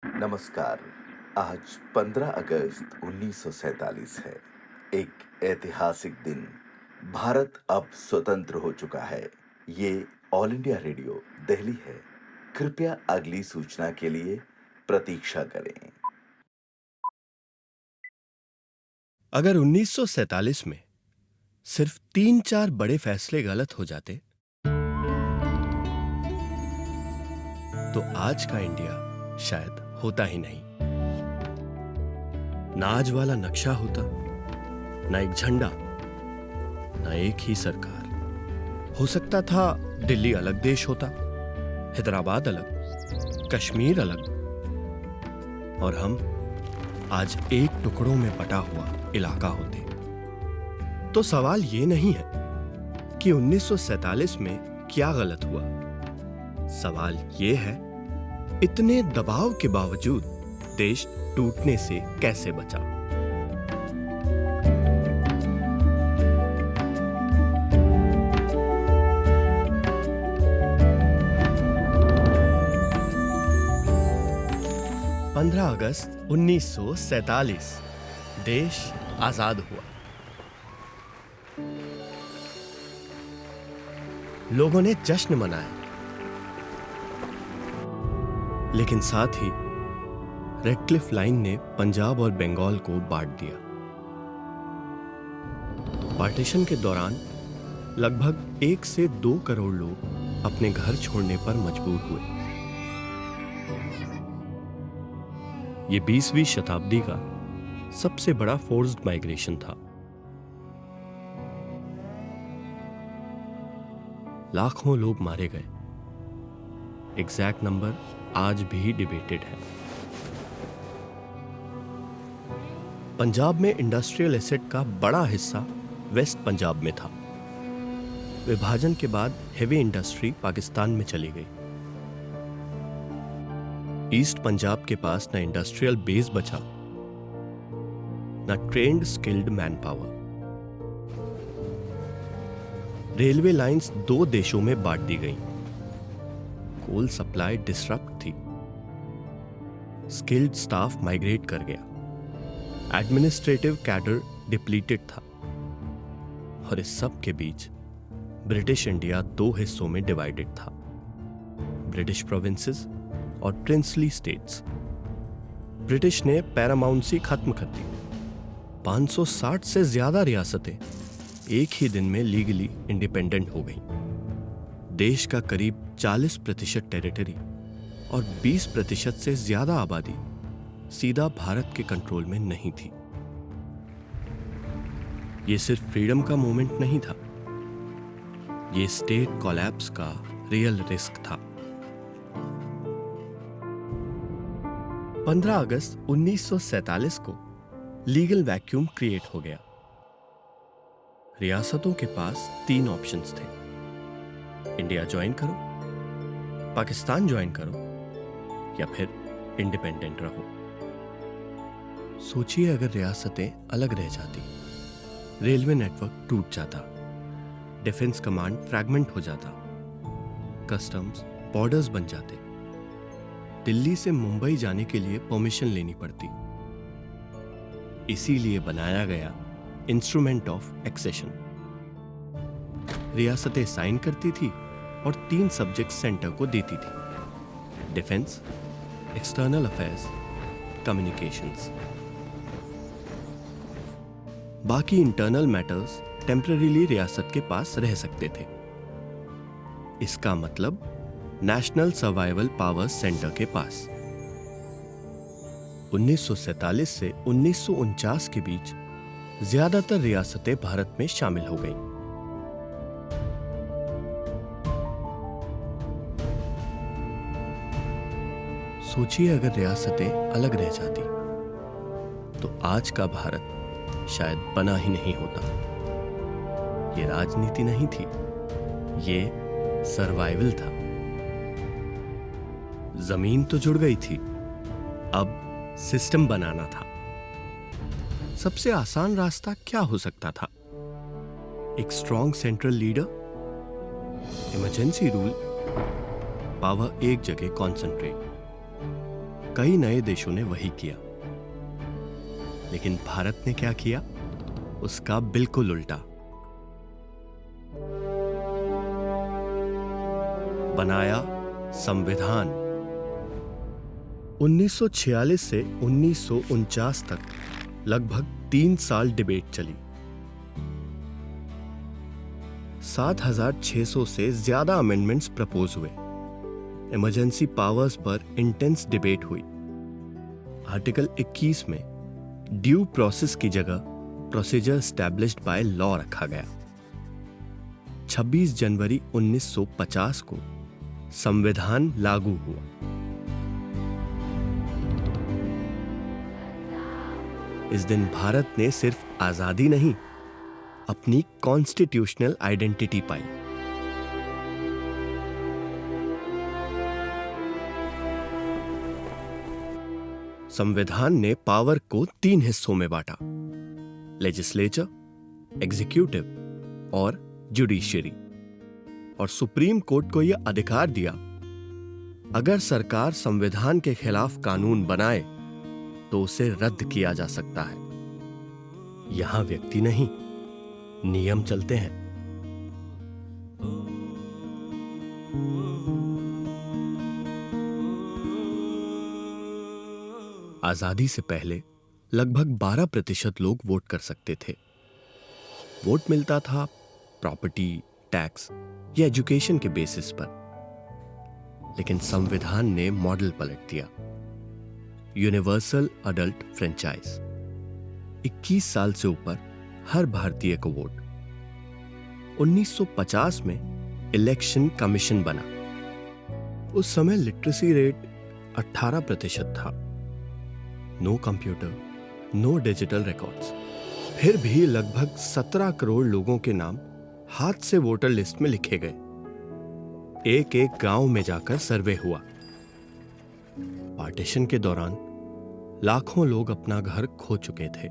नमस्कार। आज 15 अगस्त 1947 है। एक ऐतिहासिक दिन। भारत अब स्वतंत्र हो चुका है। ये ऑल इंडिया रेडियो दिल्ली है। कृपया अगली सूचना के लिए प्रतीक्षा करें। अगर 1947 में सिर्फ 3-4 बड़े फैसले गलत हो जाते तो आज का इंडिया शायद होता ही नहीं। ना आज वाला नक्शा होता, ना एक झंडा, ना एक ही सरकार। हो सकता था दिल्ली अलग देश होता, हैदराबाद अलग, कश्मीर अलग, और हम आज एक टुकड़ों में बटा हुआ इलाका होते। तो सवाल ये नहीं है कि 1947 में क्या गलत हुआ। सवाल ये है, इतने दबाव के बावजूद देश टूटने से कैसे बचा। पंद्रह अगस्त 1947 देश आजाद हुआ। लोगों ने जश्न मनाया, लेकिन साथ ही रेड क्लिफ लाइन ने पंजाब और बंगाल को बांट दिया। पार्टीशन के दौरान लगभग 1 से 2 करोड़ लोग अपने घर छोड़ने पर मजबूर हुए। यह 20वीं शताब्दी का सबसे बड़ा फोर्स्ड माइग्रेशन था। लाखों लोग मारे गए। एग्जैक्ट नंबर आज भी डिबेटेड है। पंजाब में इंडस्ट्रियल एसेट का बड़ा हिस्सा वेस्ट पंजाब में था। विभाजन के बाद हेवी इंडस्ट्री पाकिस्तान में चली गई। ईस्ट पंजाब के पास न इंडस्ट्रियल बेस बचा, न trained skilled manpower. Railway lines 2 देशों में बांट दी गईं। कोल सप्लाई डिसरप्ट थी। स्किल्ड स्टाफ माइग्रेट कर गया। एडमिनिस्ट्रेटिव कैडर डिप्लीटेड था। और इस सब के बीच ब्रिटिश इंडिया 2 हिस्सों में डिवाइडेड था, ब्रिटिश प्रोविंसेस और प्रिंसली स्टेट्स। ब्रिटिश ने पैरामाउंसी खत्म कर दी। 560 से ज्यादा रियासतें एक ही दिन में लीगली इंडिपेंडेंट हो गईं। देश का करीब 40% टेरिटरी और 20% से ज्यादा आबादी सीधा भारत के कंट्रोल में नहीं थी। यह सिर्फ फ्रीडम का मोमेंट नहीं था, यह स्टेट कोलैप्स का रियल रिस्क था। 15 अगस्त 1947 को लीगल वैक्यूम क्रिएट हो गया। रियासतों के पास 3 ऑप्शंस थे। इंडिया ज्वाइन करो, पाकिस्तान ज्वाइन करो, या फिर इंडिपेंडेंट रहो। सोचिए अगर रियासतें अलग रह जाती, रेलवे नेटवर्क टूट जाता, डिफेंस कमांड फ्रैगमेंट हो जाता, कस्टम्स बॉर्डर्स बन जाते, दिल्ली से मुंबई जाने के लिए परमिशन लेनी पड़ती। इसीलिए बनाया गया इंस्ट्रूमेंट ऑफ एक्सेशन। रियासतें साइन करती थी और 3 सब्जेक्ट सेंटर को देती थी: डिफेंस, एक्सटर्नल अफेयर्स, कम्युनिकेशंस। बाकी इंटरनल मैटर्स टेम्पररीली रियासत के पास रह सकते थे। इसका मतलब नेशनल सर्वाइवल पावर सेंटर के पास। 1947 से 1949 के बीच ज्यादातर रियासतें भारत में शामिल हो गईं। सोचिए अगर रियासतें अलग रह जाती तो आज का भारत शायद बना ही नहीं होता। ये राजनीति नहीं थी, ये सर्वाइवल था। जमीन तो जुड़ गई थी, अब सिस्टम बनाना था। सबसे आसान रास्ता क्या हो सकता था? एक strong central leader, emergency rule, power एक जगह कॉन्सेंट्रेट, कई नए देशों ने वही किया, लेकिन भारत ने क्या किया? उसका बिल्कुल उल्टा। बनाया संविधान। 1946 से 1949 तक लगभग 3 साल डिबेट चली। 7,600 से ज्यादा अमेंडमेंट्स प्रपोज हुए। इमरजेंसी पावर्स पर इंटेंस डिबेट हुई। आर्टिकल 21 में ड्यू प्रोसेस की जगह प्रोसीजर एस्टैब्लिश्ड बाय लॉ रखा गया। 26 जनवरी 1950 को संविधान लागू हुआ। इस दिन भारत ने सिर्फ आजादी नहीं, अपनी कॉन्स्टिट्यूशनल आइडेंटिटी पाई। संविधान ने पावर को 3 हिस्सों में बांटा: लेजिस्लेचर, एग्जीक्यूटिव और जुडिशरी। और सुप्रीम कोर्ट को यह अधिकार दिया, अगर सरकार संविधान के खिलाफ कानून बनाए तो उसे रद्द किया जा सकता है। यहां व्यक्ति नहीं, नियम चलते हैं। आजादी से पहले लगभग 12% लोग वोट कर सकते थे। वोट मिलता था प्रॉपर्टी, टैक्स या एजुकेशन के बेसिस पर। लेकिन संविधान ने मॉडल पलट दिया। Universal adult franchise. 21 साल से ऊपर हर भारतीय को वोट। 1950 में इलेक्शन कमीशन बना। उस समय लिटरेसी रेट 18% था। No computer, no digital records. फिर भी लगभग 17 करोड़ लोगों के नाम हाथ से वोटर लिस्ट में लिखे गए। एक एक गांव में जाकर सर्वे हुआ। पार्टीशन के दौरान लाखों लोग अपना घर खो चुके थे।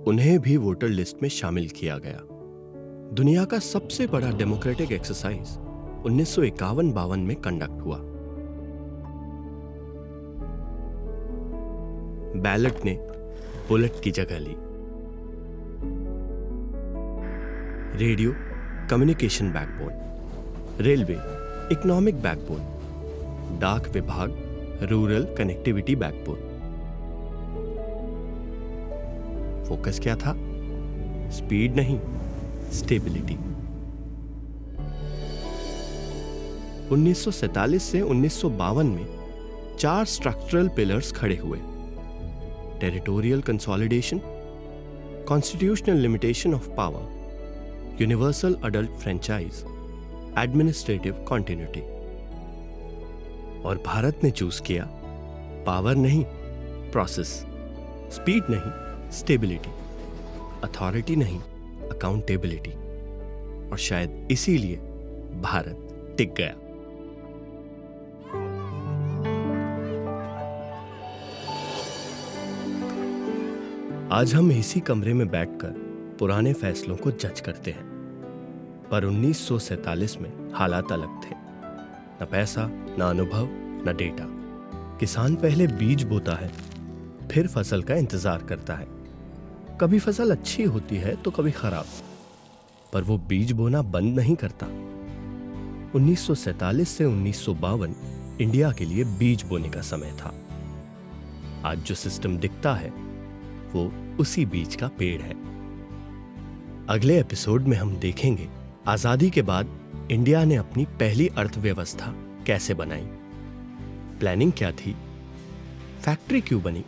उन्हें भी वोटर लिस्ट में शामिल किया गया। दुनिया का सबसे बड़ा डेमोक्रेटिक एक्सरसाइज 1951-52 में कंडक्ट हुआ। बैलेट ने बुलेट की जगह ली। Radio communication backbone, railway economic backbone, डाक विभाग रूरल कनेक्टिविटी बैकबोन। फोकस क्या था? स्पीड नहीं, स्टेबिलिटी। 1947 से 1952 में 4 स्ट्रक्चरल पिलर्स खड़े हुए: territorial consolidation, constitutional limitation of power, universal adult franchise, administrative continuity. और भारत ने चूज किया पावर नहीं, प्रोसेस, स्पीड नहीं, स्टेबिलिटी, अथॉरिटी नहीं, अकाउंटेबिलिटी। और शायद इसीलिए भारत टिक गया। आज हम इसी कमरे में बैठकर पुराने फैसलों को जज करते हैं, पर 1947 में हालात अलग थे। न पैसा, न अनुभव, न डेटा। किसान पहले बीज बोता है, फिर फसल का इंतजार करता है। कभी फसल अच्छी होती है तो कभी खराब, पर वो बीज बोना बंद नहीं करता। 1947 से 1952 इंडिया के लिए बीज बोने का समय था। आज जो सिस्टम दिखता है वो उसी बीज का पेड़ है। अगले एपिसोड में हम देखेंगे आजादी के बाद इंडिया ने अपनी पहली अर्थव्यवस्था कैसे बनाई, प्लानिंग क्या थी, फैक्ट्री क्यों बनी,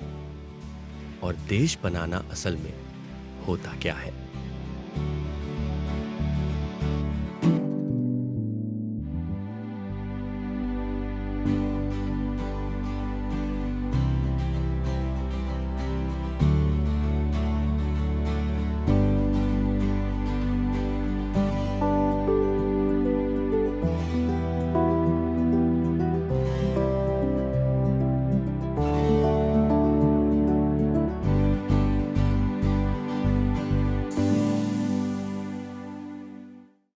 और देश बनाना असल में होता क्या है।